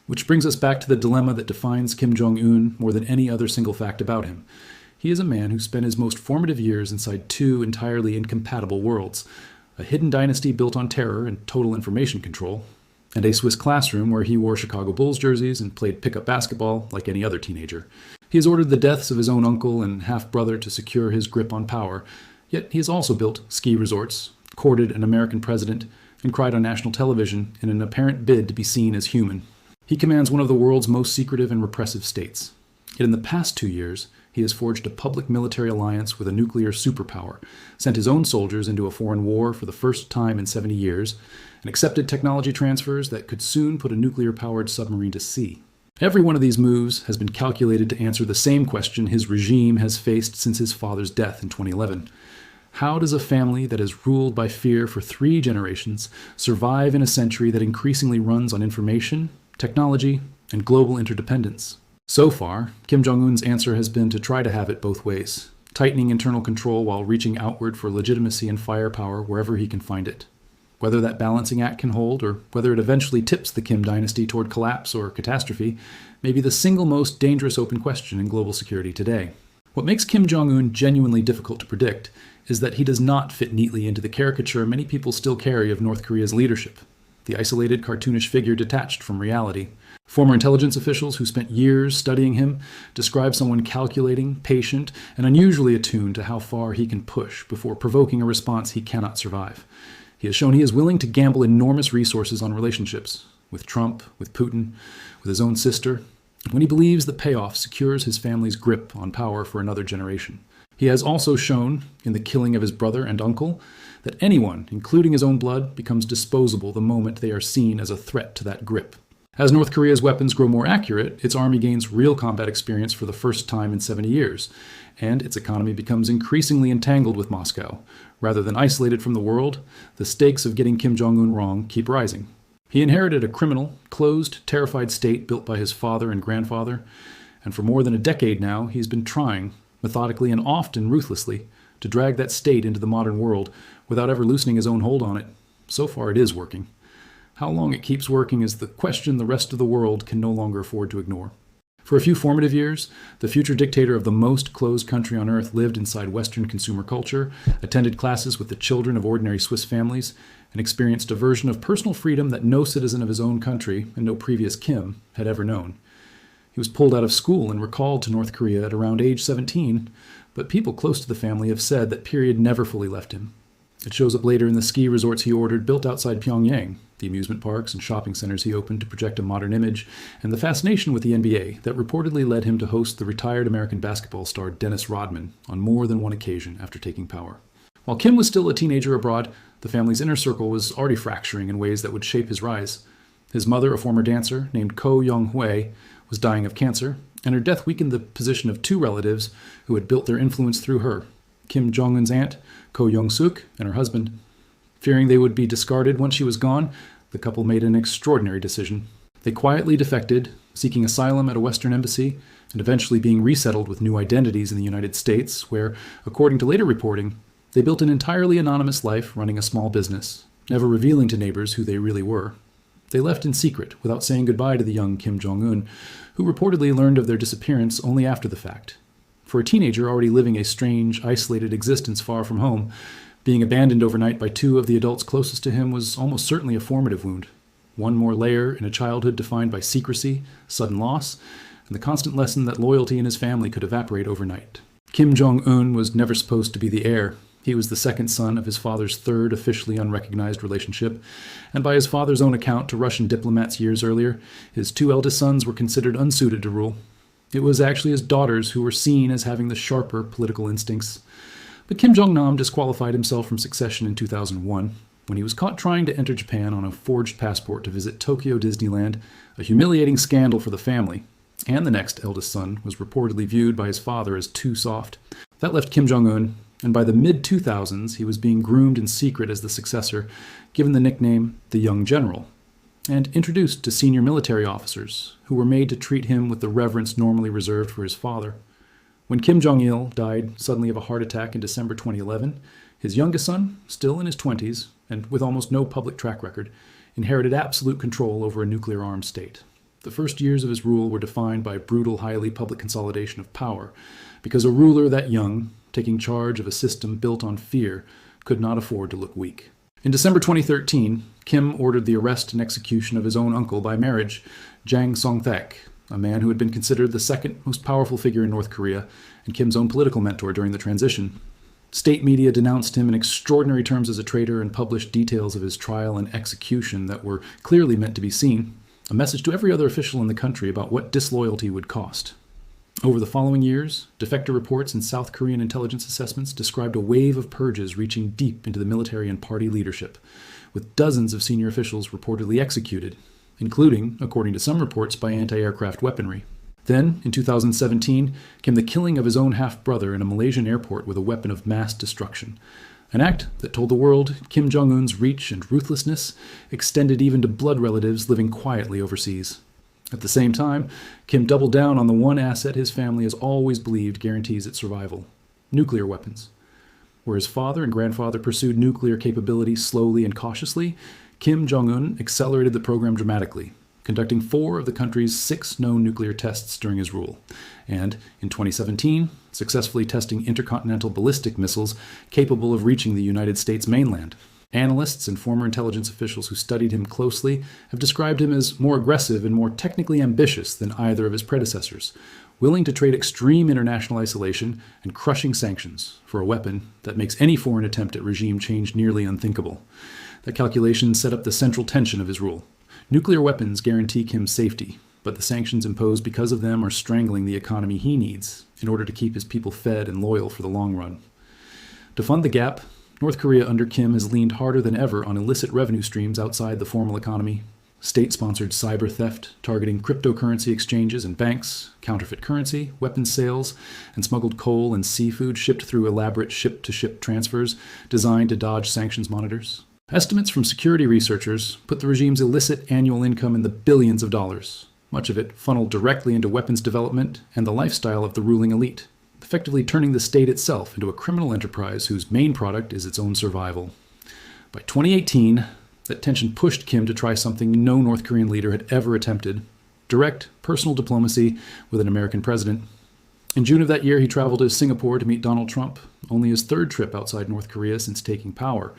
Which brings us back to the dilemma that defines Kim Jong-un more than any other single fact about him. He is a man who spent his most formative years inside two entirely incompatible worlds: a hidden dynasty built on terror and total information control, and a Swiss classroom where he wore Chicago Bulls jerseys and played pickup basketball like any other teenager. He has ordered the deaths of his own uncle and half-brother to secure his grip on power, yet he has also built ski resorts, courted an American president, and cried on national television in an apparent bid to be seen as human. He commands one of the world's most secretive and repressive states. Yet in the past 2 years, he has forged a public military alliance with a nuclear superpower, sent his own soldiers into a foreign war for the first time in 70 years, and accepted technology transfers that could soon put a nuclear-powered submarine to sea. Every one of these moves has been calculated to answer the same question his regime has faced since his father's death in 2011. How does a family that is ruled by fear for 3 generations survive in a century that increasingly runs on information, technology, and global interdependence? So far, Kim Jong-un's answer has been to try to have it both ways, tightening internal control while reaching outward for legitimacy and firepower wherever he can find it. Whether that balancing act can hold, or whether it eventually tips the Kim dynasty toward collapse or catastrophe, may be the single most dangerous open question in global security today. What makes Kim Jong-un genuinely difficult to predict is that he does not fit neatly into the caricature many people still carry of North Korea's leadership, the isolated cartoonish figure detached from reality. Former intelligence officials who spent years studying him describe someone calculating, patient, and unusually attuned to how far he can push before provoking a response he cannot survive. He has shown he is willing to gamble enormous resources on relationships, with Trump, with Putin, with his own sister, when he believes the payoff secures his family's grip on power for another generation. He has also shown, in the killing of his brother and uncle, that anyone, including his own blood, becomes disposable the moment they are seen as a threat to that grip. As North Korea's weapons grow more accurate, its army gains real combat experience for the first time in 70 years, and its economy becomes increasingly entangled with Moscow. Rather than isolated from the world, the stakes of getting Kim Jong-un wrong keep rising. He inherited a criminal, closed, terrified state built by his father and grandfather, and for more than a decade now, he's been trying, methodically and often ruthlessly, to drag that state into the modern world without ever loosening his own hold on it. So far it is working. How long it keeps working is the question the rest of the world can no longer afford to ignore. For a few formative years, the future dictator of the most closed country on earth lived inside Western consumer culture, attended classes with the children of ordinary Swiss families, and experienced a version of personal freedom that no citizen of his own country, and no previous Kim, had ever known. He was pulled out of school and recalled to North Korea at around age 17, but people close to the family have said that period never fully left him. It shows up later in the ski resorts he ordered built outside Pyongyang, the amusement parks and shopping centers he opened to project a modern image, and the fascination with the NBA that reportedly led him to host the retired American basketball star Dennis Rodman on more than one occasion after taking power. While Kim was still a teenager abroad, the family's inner circle was already fracturing in ways that would shape his rise. His mother, a former dancer named Ko Young-hwae, was dying of cancer, and her death weakened the position of 2 relatives who had built their influence through her: Kim Jong-un's aunt, Ko Young-suk, and her husband. Fearing they would be discarded once she was gone, the couple made an extraordinary decision. They quietly defected, seeking asylum at a Western embassy, and eventually being resettled with new identities in the United States, where, according to later reporting, they built an entirely anonymous life running a small business, never revealing to neighbors who they really were. They left in secret, without saying goodbye to the young Kim Jong-un, who reportedly learned of their disappearance only after the fact. For a teenager already living a strange, isolated existence far from home, being abandoned overnight by 2 of the adults closest to him was almost certainly a formative wound. One more layer in a childhood defined by secrecy, sudden loss, and the constant lesson that loyalty in his family could evaporate overnight. Kim Jong-un was never supposed to be the heir. He was the second son of his father's 3rd officially unrecognized relationship, and by his father's own account to Russian diplomats years earlier, his 2 eldest sons were considered unsuited to rule. It was actually his daughters who were seen as having the sharper political instincts. But Kim Jong-nam disqualified himself from succession in 2001, when he was caught trying to enter Japan on a forged passport to visit Tokyo Disneyland, a humiliating scandal for the family, and the next eldest son was reportedly viewed by his father as too soft. That left Kim Jong-un, and by the mid-2000s he was being groomed in secret as the successor, given the nickname the Young General, and introduced to senior military officers, who were made to treat him with the reverence normally reserved for his father. When Kim Jong-il died suddenly of a heart attack in December 2011, his youngest son, still in his 20s, and with almost no public track record, inherited absolute control over a nuclear-armed state. The first years of his rule were defined by brutal, highly public consolidation of power, because a ruler that young, taking charge of a system built on fear, could not afford to look weak. In December 2013, Kim ordered the arrest and execution of his own uncle by marriage, Jang Song-thaek, a man who had been considered the second most powerful figure in North Korea and Kim's own political mentor during the transition. State media denounced him in extraordinary terms as a traitor and published details of his trial and execution that were clearly meant to be seen, a message to every other official in the country about what disloyalty would cost. Over the following years, defector reports and South Korean intelligence assessments described a wave of purges reaching deep into the military and party leadership, with dozens of senior officials reportedly executed, including, according to some reports, by anti-aircraft weaponry. Then, in 2017, came the killing of his own half-brother in a Malaysian airport with a weapon of mass destruction, an act that told the world Kim Jong-un's reach and ruthlessness extended even to blood relatives living quietly overseas. At the same time, Kim doubled down on the one asset his family has always believed guarantees its survival: nuclear weapons. Where his father and grandfather pursued nuclear capability slowly and cautiously, Kim Jong-un accelerated the program dramatically, conducting 4 of the country's 6 known nuclear tests during his rule, and, in 2017, successfully testing intercontinental ballistic missiles capable of reaching the United States mainland. Analysts and former intelligence officials who studied him closely have described him as more aggressive and more technically ambitious than either of his predecessors, willing to trade extreme international isolation and crushing sanctions for a weapon that makes any foreign attempt at regime change nearly unthinkable. That calculation set up the central tension of his rule. Nuclear weapons guarantee Kim's safety, but the sanctions imposed because of them are strangling the economy he needs in order to keep his people fed and loyal for the long run. To fund the gap, North Korea under Kim has leaned harder than ever on illicit revenue streams outside the formal economy. State-sponsored cyber theft, targeting cryptocurrency exchanges and banks, counterfeit currency, weapons sales, and smuggled coal and seafood shipped through elaborate ship-to-ship transfers designed to dodge sanctions monitors. Estimates from security researchers put the regime's illicit annual income in the billions of dollars, much of it funneled directly into weapons development and the lifestyle of the ruling elite, effectively turning the state itself into a criminal enterprise whose main product is its own survival. By 2018, that tension pushed Kim to try something no North Korean leader had ever attempted: direct personal diplomacy with an American president. In June of that year, he traveled to Singapore to meet Donald Trump, only his 3rd trip outside North Korea since taking power,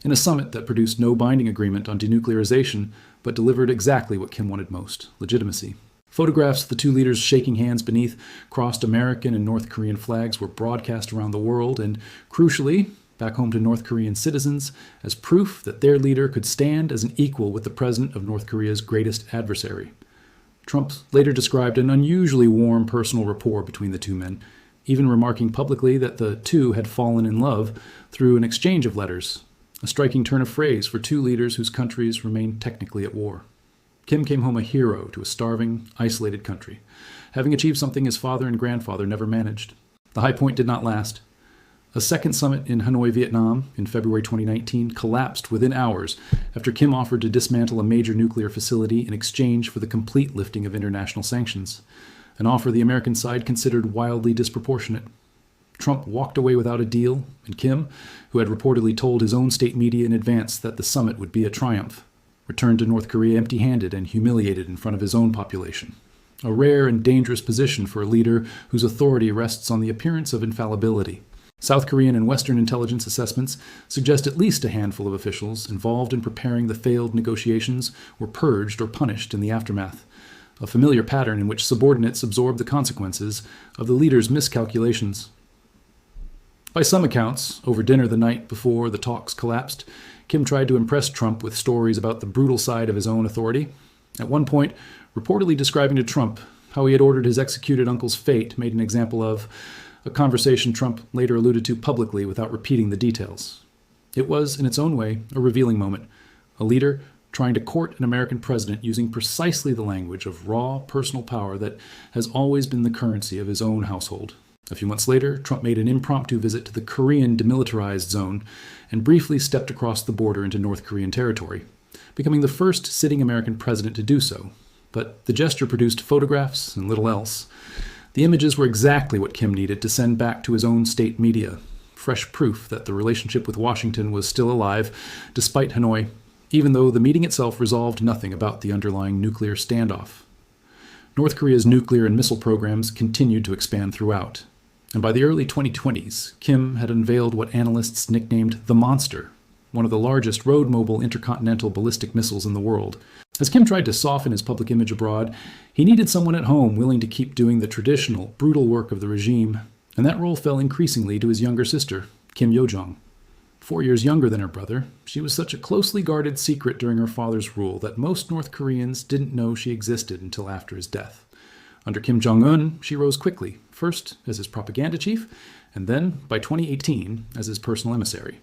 in a summit that produced no binding agreement on denuclearization, but delivered exactly what Kim wanted most: legitimacy. Photographs of the 2 leaders shaking hands beneath crossed American and North Korean flags were broadcast around the world and, crucially, back home to North Korean citizens, as proof that their leader could stand as an equal with the president of North Korea's greatest adversary. Trump later described an unusually warm personal rapport between the 2 men, even remarking publicly that the 2 had fallen in love through an exchange of letters, a striking turn of phrase for 2 leaders whose countries remained technically at war. Kim came home a hero to a starving, isolated country, having achieved something his father and grandfather never managed. The high point did not last. A second summit in Hanoi, Vietnam, in February 2019, collapsed within hours after Kim offered to dismantle a major nuclear facility in exchange for the complete lifting of international sanctions, an offer the American side considered wildly disproportionate. Trump walked away without a deal, and Kim, who had reportedly told his own state media in advance that the summit would be a triumph, returned to North Korea empty-handed and humiliated in front of his own population. A rare and dangerous position for a leader whose authority rests on the appearance of infallibility. South Korean and Western intelligence assessments suggest at least a handful of officials involved in preparing the failed negotiations were purged or punished in the aftermath, a familiar pattern in which subordinates absorb the consequences of the leader's miscalculations. By some accounts, over dinner the night before the talks collapsed, Kim tried to impress Trump with stories about the brutal side of his own authority. At one point, reportedly describing to Trump how he had ordered his executed uncle's fate made an example of, a conversation Trump later alluded to publicly without repeating the details. It was, in its own way, a revealing moment, a leader trying to court an American president using precisely the language of raw personal power that has always been the currency of his own household. A few months later, Trump made an impromptu visit to the Korean demilitarized zone and briefly stepped across the border into North Korean territory, becoming the first sitting American president to do so. But the gesture produced photographs and little else. The images were exactly what Kim needed to send back to his own state media, fresh proof that the relationship with Washington was still alive, despite Hanoi, even though the meeting itself resolved nothing about the underlying nuclear standoff. North Korea's nuclear and missile programs continued to expand throughout. And by the early 2020s, Kim had unveiled what analysts nicknamed the Monster, one of the largest road-mobile intercontinental ballistic missiles in the world. As Kim tried to soften his public image abroad, he needed someone at home willing to keep doing the traditional, brutal work of the regime, and that role fell increasingly to his younger sister, Kim Yo-jong. 4 years younger than her brother, she was such a closely guarded secret during her father's rule that most North Koreans didn't know she existed until after his death. Under Kim Jong-un, she rose quickly, first as his propaganda chief, and then, by 2018, as his personal emissary,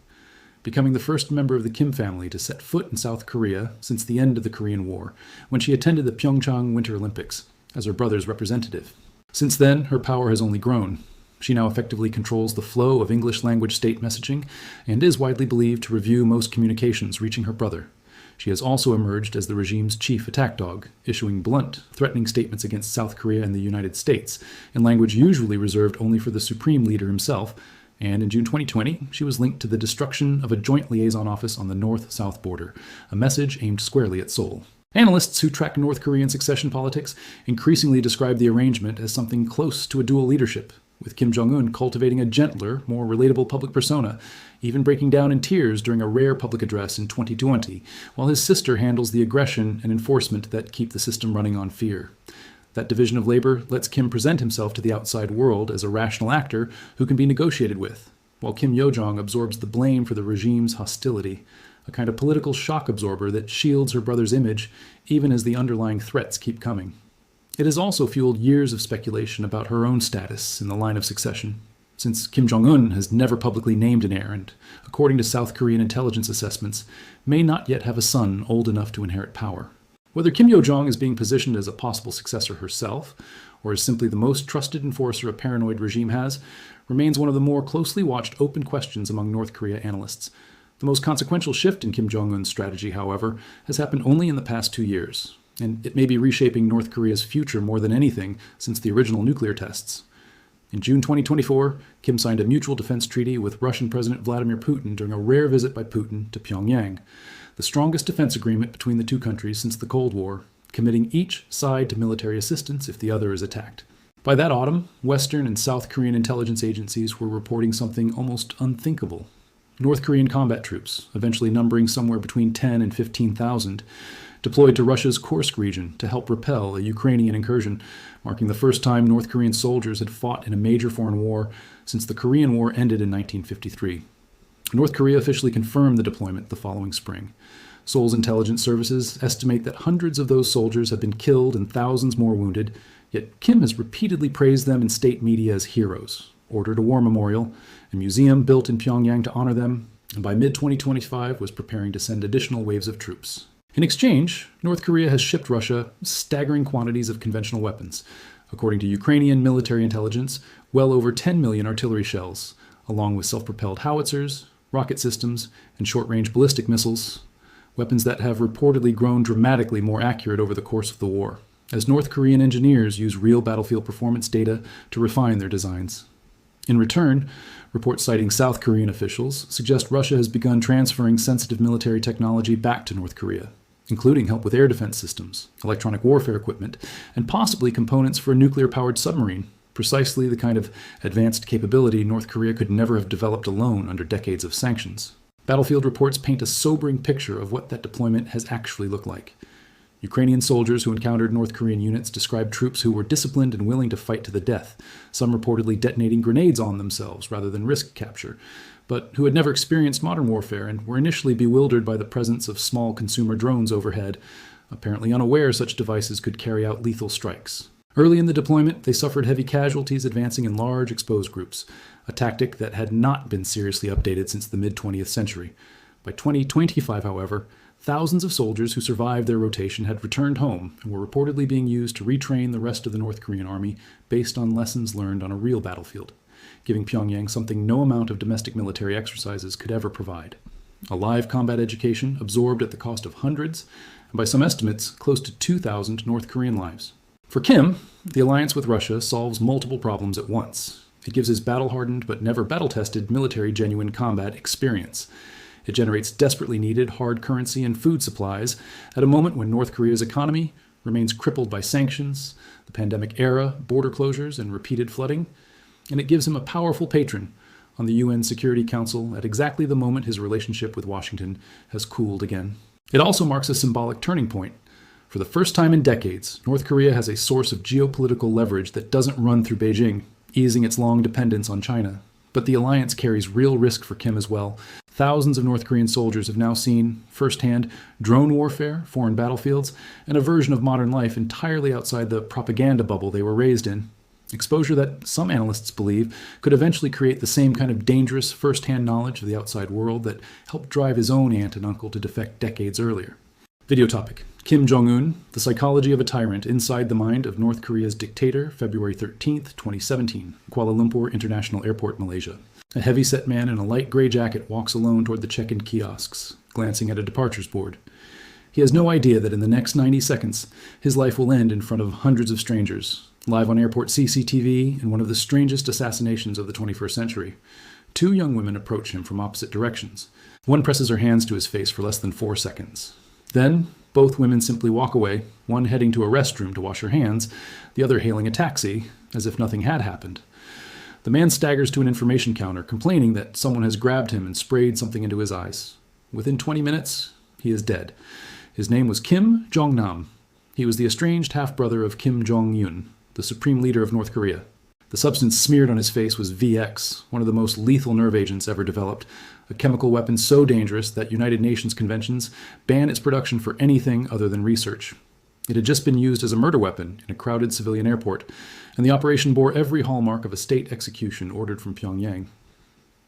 becoming the first member of the Kim family to set foot in South Korea since the end of the Korean War, when she attended the Pyeongchang Winter Olympics as her brother's representative. Since then, her power has only grown. She now effectively controls the flow of English-language state messaging and is widely believed to review most communications reaching her brother. She has also emerged as the regime's chief attack dog, issuing blunt, threatening statements against South Korea and the United States, in language usually reserved only for the supreme leader himself, and in June 2020, she was linked to the destruction of a joint liaison office on the north-south border, a message aimed squarely at Seoul. Analysts who track North Korean succession politics increasingly describe the arrangement as something close to a dual leadership, with Kim Jong-un cultivating a gentler, more relatable public persona, even breaking down in tears during a rare public address in 2020, while his sister handles the aggression and enforcement that keep the system running on fear. That division of labor lets Kim present himself to the outside world as a rational actor who can be negotiated with, while Kim Yo-jong absorbs the blame for the regime's hostility, a kind of political shock absorber that shields her brother's image even as the underlying threats keep coming. It has also fueled years of speculation about her own status in the line of succession, since Kim Jong-un has never publicly named an heir and, according to South Korean intelligence assessments, may not yet have a son old enough to inherit power. Whether Kim Yo-jong is being positioned as a possible successor herself, or is simply the most trusted enforcer a paranoid regime has, remains one of the more closely watched open questions among North Korea analysts. The most consequential shift in Kim Jong-un's strategy, however, has happened only in the past 2 years, and it may be reshaping North Korea's future more than anything since the original nuclear tests. In June 2024, Kim signed a mutual defense treaty with Russian President Vladimir Putin during a rare visit by Putin to Pyongyang, the strongest defense agreement between the two countries since the Cold War, committing each side to military assistance if the other is attacked. By that autumn, Western and South Korean intelligence agencies were reporting something almost unthinkable. North Korean combat troops, eventually numbering somewhere between 10 and 15,000, deployed to Russia's Kursk region to help repel a Ukrainian incursion, marking the first time North Korean soldiers had fought in a major foreign war since the Korean War ended in 1953. North Korea officially confirmed the deployment the following spring. Seoul's intelligence services estimate that hundreds of those soldiers have been killed and thousands more wounded, yet Kim has repeatedly praised them in state media as heroes, ordered a war memorial, a museum built in Pyongyang to honor them, and by mid-2025 was preparing to send additional waves of troops. In exchange, North Korea has shipped Russia staggering quantities of conventional weapons. According to Ukrainian military intelligence, well over 10 million artillery shells, along with self-propelled howitzers, rocket systems, and short-range ballistic missiles, weapons that have reportedly grown dramatically more accurate over the course of the war, as North Korean engineers use real battlefield performance data to refine their designs. In return, reports citing South Korean officials suggest Russia has begun transferring sensitive military technology back to North Korea, including help with air defense systems, electronic warfare equipment, and possibly components for a nuclear-powered submarine, precisely the kind of advanced capability North Korea could never have developed alone under decades of sanctions. Battlefield reports paint a sobering picture of what that deployment has actually looked like. Ukrainian soldiers who encountered North Korean units described troops who were disciplined and willing to fight to the death, some reportedly detonating grenades on themselves rather than risk capture, but who had never experienced modern warfare and were initially bewildered by the presence of small consumer drones overhead, apparently unaware such devices could carry out lethal strikes. Early in the deployment, they suffered heavy casualties advancing in large exposed groups, a tactic that had not been seriously updated since the mid-20th century. By 2025, however, thousands of soldiers who survived their rotation had returned home and were reportedly being used to retrain the rest of the North Korean army based on lessons learned on a real battlefield, giving Pyongyang something no amount of domestic military exercises could ever provide. A live combat education absorbed at the cost of hundreds, and by some estimates, close to 2,000 North Korean lives. For Kim, the alliance with Russia solves multiple problems at once. It gives his battle-hardened but never battle-tested military genuine combat experience. It generates desperately needed hard currency and food supplies at a moment when North Korea's economy, remains crippled by sanctions, the pandemic era, border closures, and repeated flooding, and it gives him a powerful patron on the UN Security Council at exactly the moment his relationship with Washington has cooled again. It also marks a symbolic turning point. For the first time in decades, North Korea has a source of geopolitical leverage that doesn't run through Beijing, easing its long dependence on China. But the alliance carries real risk for Kim as well. Thousands of North Korean soldiers have now seen, firsthand, drone warfare, foreign battlefields, and a version of modern life entirely outside the propaganda bubble they were raised in. Exposure that some analysts believe could eventually create the same kind of dangerous first-hand knowledge of the outside world that helped drive his own aunt and uncle to defect decades earlier. Video topic: Kim Jong-Un, The Psychology of a Tyrant Inside the Mind of North Korea's Dictator, February 13th, 2017, Kuala Lumpur International Airport, Malaysia. A heavy-set man in a light gray jacket walks alone toward the check-in kiosks, glancing at a departures board. He has no idea that in the next 90 seconds, his life will end in front of hundreds of strangers, live on airport CCTV in one of the strangest assassinations of the 21st century. Two young women approach him from opposite directions. One presses her hands to his face for less than 4 seconds. Then, both women simply walk away, one heading to a restroom to wash her hands, the other hailing a taxi, as if nothing had happened. The man staggers to an information counter, complaining that someone has grabbed him and sprayed something into his eyes. Within 20 minutes, he is dead. His name was Kim Jong-nam. He was the estranged half-brother of Kim Jong-un, the supreme leader of North Korea. The substance smeared on his face was VX, one of the most lethal nerve agents ever developed, a chemical weapon so dangerous that United Nations conventions ban its production for anything other than research. It had just been used as a murder weapon in a crowded civilian airport, and the operation bore every hallmark of a state execution ordered from Pyongyang.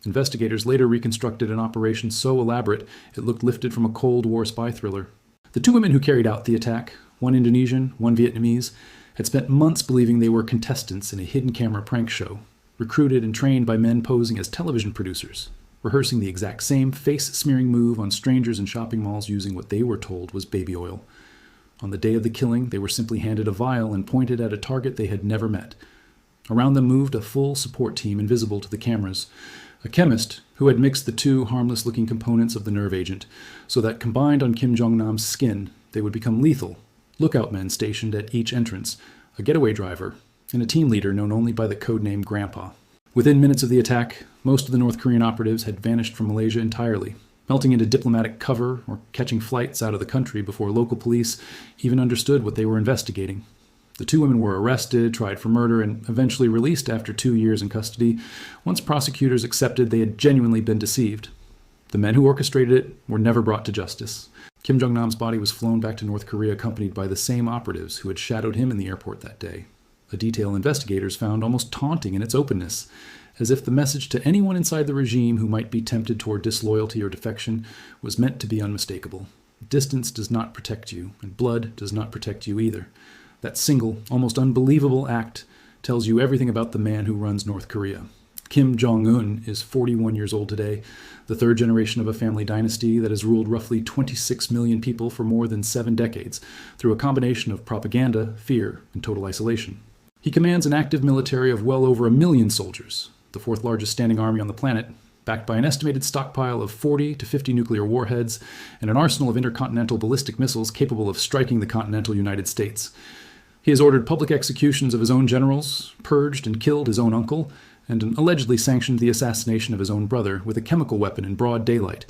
Investigators later reconstructed an operation so elaborate it looked lifted from a Cold War spy thriller. The two women who carried out the attack, one Indonesian, one Vietnamese, had spent months believing they were contestants in a hidden camera prank show, recruited and trained by men posing as television producers, rehearsing the exact same face-smearing move on strangers in shopping malls using what they were told was baby oil. On the day of the killing, they were simply handed a vial and pointed at a target they had never met. Around them moved a full support team invisible to the cameras, a chemist who had mixed the two harmless-looking components of the nerve agent so that combined on Kim Jong-nam's skin, they would become lethal. Lookout men stationed at each entrance, a getaway driver, and a team leader known only by the codename Grandpa. Within minutes of the attack, most of the North Korean operatives had vanished from Malaysia entirely, melting into diplomatic cover or catching flights out of the country before local police even understood what they were investigating. The two women were arrested, tried for murder, and eventually released after 2 years in custody, once prosecutors accepted they had genuinely been deceived. The men who orchestrated it were never brought to justice. Kim Jong-nam's body was flown back to North Korea accompanied by the same operatives who had shadowed him in the airport that day, a detail investigators found almost taunting in its openness, as if the message to anyone inside the regime who might be tempted toward disloyalty or defection was meant to be unmistakable. Distance does not protect you, and blood does not protect you either. That single, almost unbelievable act tells you everything about the man who runs North Korea. Kim Jong-un is 41 years old today, the third generation of a family dynasty that has ruled roughly 26 million people for more than 7 decades through a combination of propaganda, fear, and total isolation. He commands an active military of well over 1 million soldiers, the fourth largest standing army on the planet, backed by an estimated stockpile of 40 to 50 nuclear warheads and an arsenal of intercontinental ballistic missiles capable of striking the continental United States. He has ordered public executions of his own generals, purged and killed his own uncle, and allegedly sanctioned the assassination of his own brother with a chemical weapon in broad daylight.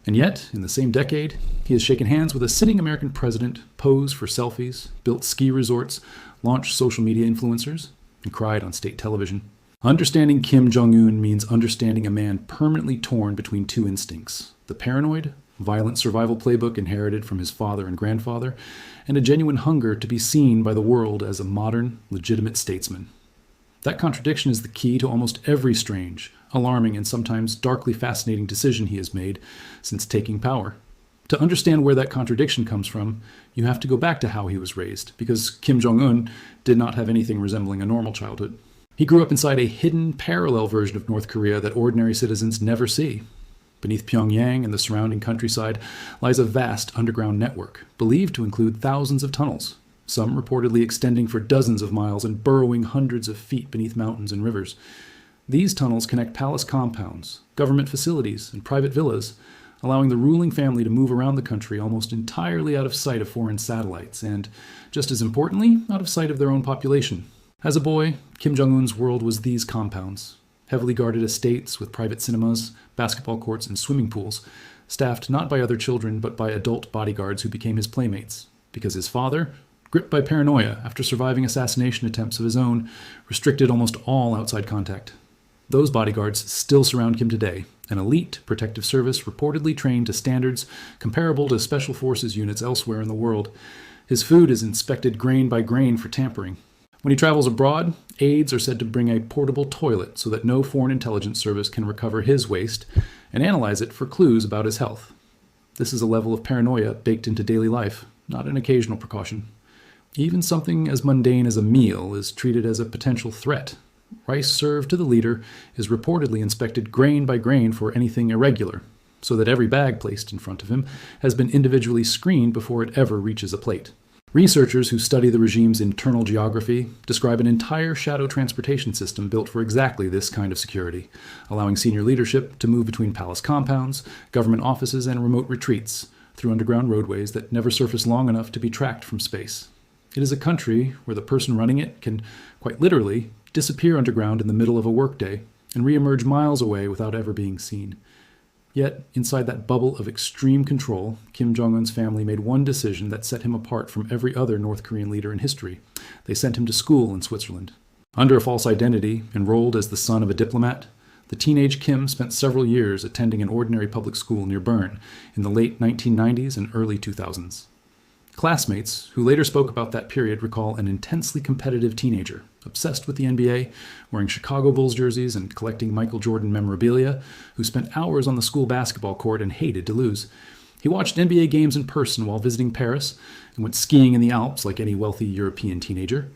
And yet, in the same decade, he has shaken hands with a sitting American president, posed for selfies, built ski resorts, launched social media influencers, and cried on state television. Understanding Kim Jong-un means understanding a man permanently torn between two instincts: the paranoid, violent survival playbook inherited from his father and grandfather, and a genuine hunger to be seen by the world as a modern, legitimate statesman. That contradiction is the key to almost every strange, alarming, and sometimes darkly fascinating decision he has made since taking power. To understand where that contradiction comes from, you have to go back to how he was raised, because Kim Jong-un did not have anything resembling a normal childhood. He grew up inside a hidden, parallel version of North Korea that ordinary citizens never see. Beneath Pyongyang and the surrounding countryside lies a vast underground network, believed to include thousands of tunnels, some reportedly extending for dozens of miles and burrowing hundreds of feet beneath mountains and rivers. These tunnels connect palace compounds, government facilities, and private villas, allowing the ruling family to move around the country almost entirely out of sight of foreign satellites, and, just as importantly, out of sight of their own population. As a boy, Kim Jong-un's world was these compounds: heavily guarded estates with private cinemas, basketball courts, and swimming pools, staffed not by other children but by adult bodyguards who became his playmates, because his father, gripped by paranoia after surviving assassination attempts of his own, restricted almost all outside contact. Those bodyguards still surround Kim today, an elite protective service reportedly trained to standards comparable to special forces units elsewhere in the world. His food is inspected grain by grain for tampering. When he travels abroad, aides are said to bring a portable toilet so that no foreign intelligence service can recover his waste and analyze it for clues about his health. This is a level of paranoia baked into daily life, not an occasional precaution. Even something as mundane as a meal is treated as a potential threat. Rice served to the leader is reportedly inspected grain by grain for anything irregular, so that every bag placed in front of him has been individually screened before it ever reaches a plate. Researchers who study the regime's internal geography describe an entire shadow transportation system built for exactly this kind of security, allowing senior leadership to move between palace compounds, government offices, and remote retreats through underground roadways that never surface long enough to be tracked from space. It is a country where the person running it can, quite literally, disappear underground in the middle of a workday and reemerge miles away without ever being seen. Yet, inside that bubble of extreme control, Kim Jong-un's family made one decision that set him apart from every other North Korean leader in history. They sent him to school in Switzerland. Under a false identity, enrolled as the son of a diplomat, the teenage Kim spent several years attending an ordinary public school near Bern in the late 1990s and early 2000s. Classmates who later spoke about that period recall an intensely competitive teenager, obsessed with the NBA, wearing Chicago Bulls jerseys and collecting Michael Jordan memorabilia, who spent hours on the school basketball court and hated to lose. He watched NBA games in person while visiting Paris and went skiing in the Alps like any wealthy European teenager.